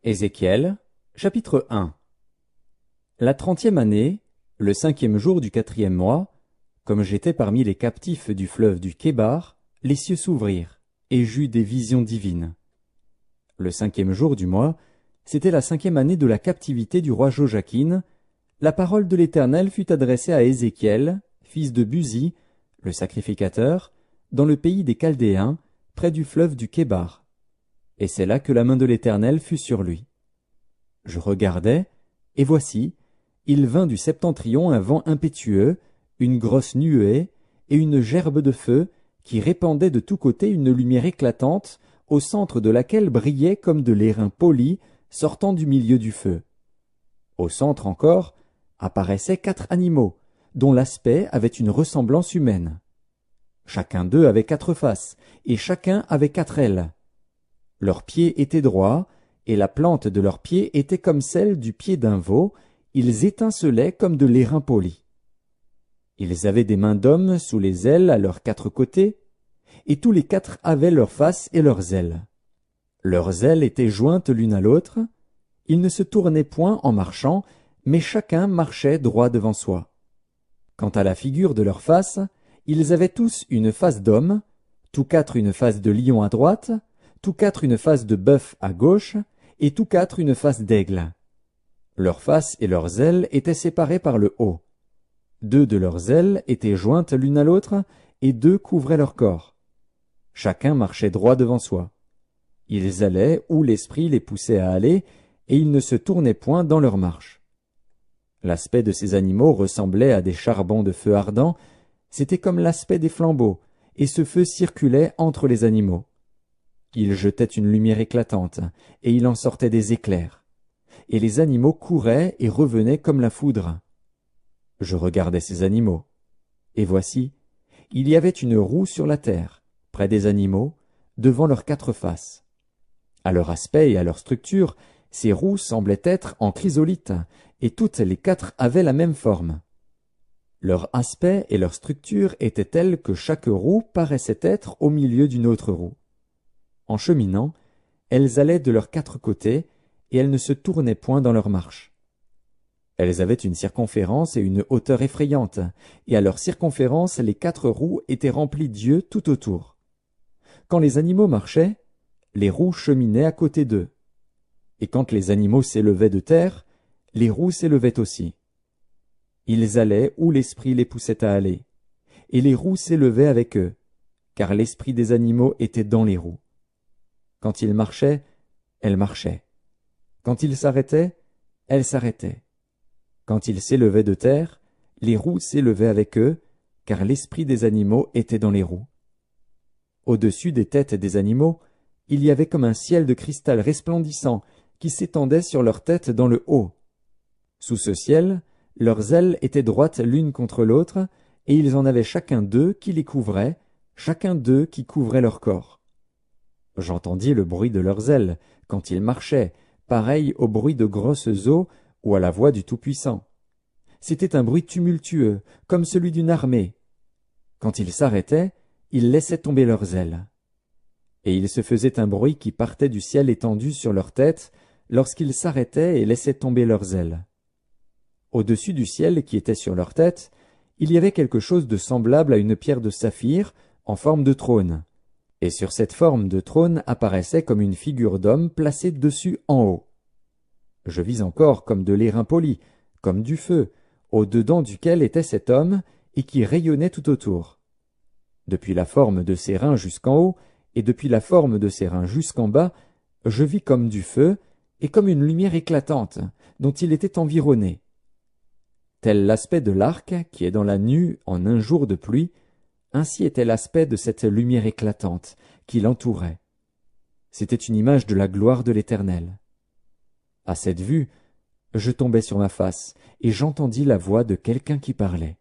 Ézéchiel, chapitre 1. La 30e année, le 5e jour du 4e mois, comme j'étais parmi les captifs du fleuve du Kébar, les cieux s'ouvrirent, et j'eus des visions divines. Le 5e jour du mois, c'était la 5e année de la captivité du roi Joachim. La parole de l'Éternel fut adressée à Ézéchiel, fils de Buzi, le sacrificateur, dans le pays des Chaldéens, près du fleuve du Kébar. Et c'est là que la main de l'Éternel fut sur lui. Je regardai, et voici, il vint du septentrion un vent impétueux, une grosse nuée, et une gerbe de feu, qui répandait de tous côtés une lumière éclatante, au centre de laquelle brillait comme de l'airain poli, sortant du milieu du feu. Au centre encore, apparaissaient 4 animaux, dont l'aspect avait une ressemblance humaine. Chacun d'eux avait 4 faces, et chacun avait 4 ailes. Leurs pieds étaient droits, et la plante de leurs pieds était comme celle du pied d'un veau, ils étincelaient comme de l'airain poli. Ils avaient des mains d'hommes sous les ailes à leurs 4 côtés, et tous les 4 avaient leurs faces et leurs ailes. Leurs ailes étaient jointes l'une à l'autre, ils ne se tournaient point en marchant, mais chacun marchait droit devant soi. Quant à la figure de leurs faces, ils avaient tous une face d'homme, tous 4 une face de lion à droite, tous 4 une face de bœuf à gauche, et tous 4 une face d'aigle. Leurs faces et leurs ailes étaient séparées par le haut. 2 de leurs ailes étaient jointes l'une à l'autre, et 2 couvraient leur corps. Chacun marchait droit devant soi. Ils allaient où l'esprit les poussait à aller, et ils ne se tournaient point dans leur marche. L'aspect de ces animaux ressemblait à des charbons de feu ardent, c'était comme l'aspect des flambeaux, et ce feu circulait entre les animaux. Il jetait une lumière éclatante, et il en sortait des éclairs. Et les animaux couraient et revenaient comme la foudre. Je regardais ces animaux. Et voici, il y avait une roue sur la terre, près des animaux, devant leurs 4 faces. À leur aspect et à leur structure, ces roues semblaient être en chrysolite, et toutes les 4 avaient la même forme. Leur aspect et leur structure étaient tels que chaque roue paraissait être au milieu d'une autre roue. En cheminant, elles allaient de leurs 4 côtés, et elles ne se tournaient point dans leur marche. Elles avaient une circonférence et une hauteur effrayantes, et à leur circonférence les 4 roues étaient remplies d'yeux tout autour. Quand les animaux marchaient, les roues cheminaient à côté d'eux. Et quand les animaux s'élevaient de terre, les roues s'élevaient aussi. Ils allaient où l'esprit les poussait à aller, et les roues s'élevaient avec eux, car l'esprit des animaux était dans les roues. Quand ils marchaient, elles marchaient. Quand ils s'arrêtaient, elles s'arrêtaient. Quand ils s'élevaient de terre, les roues s'élevaient avec eux, car l'esprit des animaux était dans les roues. Au-dessus des têtes des animaux, il y avait comme un ciel de cristal resplendissant qui s'étendait sur leurs têtes dans le haut. Sous ce ciel, leurs ailes étaient droites l'une contre l'autre, et ils en avaient chacun 2 qui les couvraient, chacun 2 qui couvraient leur corps. J'entendis le bruit de leurs ailes, quand ils marchaient, pareil au bruit de grosses eaux ou à la voix du Tout-Puissant. C'était un bruit tumultueux, comme celui d'une armée. Quand ils s'arrêtaient, ils laissaient tomber leurs ailes. Et il se faisait un bruit qui partait du ciel étendu sur leurs têtes, lorsqu'ils s'arrêtaient et laissaient tomber leurs ailes. Au-dessus du ciel qui était sur leurs têtes, il y avait quelque chose de semblable à une pierre de saphir, en forme de trône. Et sur cette forme de trône apparaissait comme une figure d'homme placée dessus en haut. Je vis encore comme de l'airain poli, comme du feu, au-dedans duquel était cet homme, et qui rayonnait tout autour. Depuis la forme de ses reins jusqu'en haut, et depuis la forme de ses reins jusqu'en bas, je vis comme du feu, et comme une lumière éclatante, dont il était environné. Tel l'aspect de l'arc qui est dans la nue en un jour de pluie, ainsi était l'aspect de cette lumière éclatante qui l'entourait. C'était une image de la gloire de l'Éternel. À cette vue, je tombai sur ma face, et j'entendis la voix de quelqu'un qui parlait.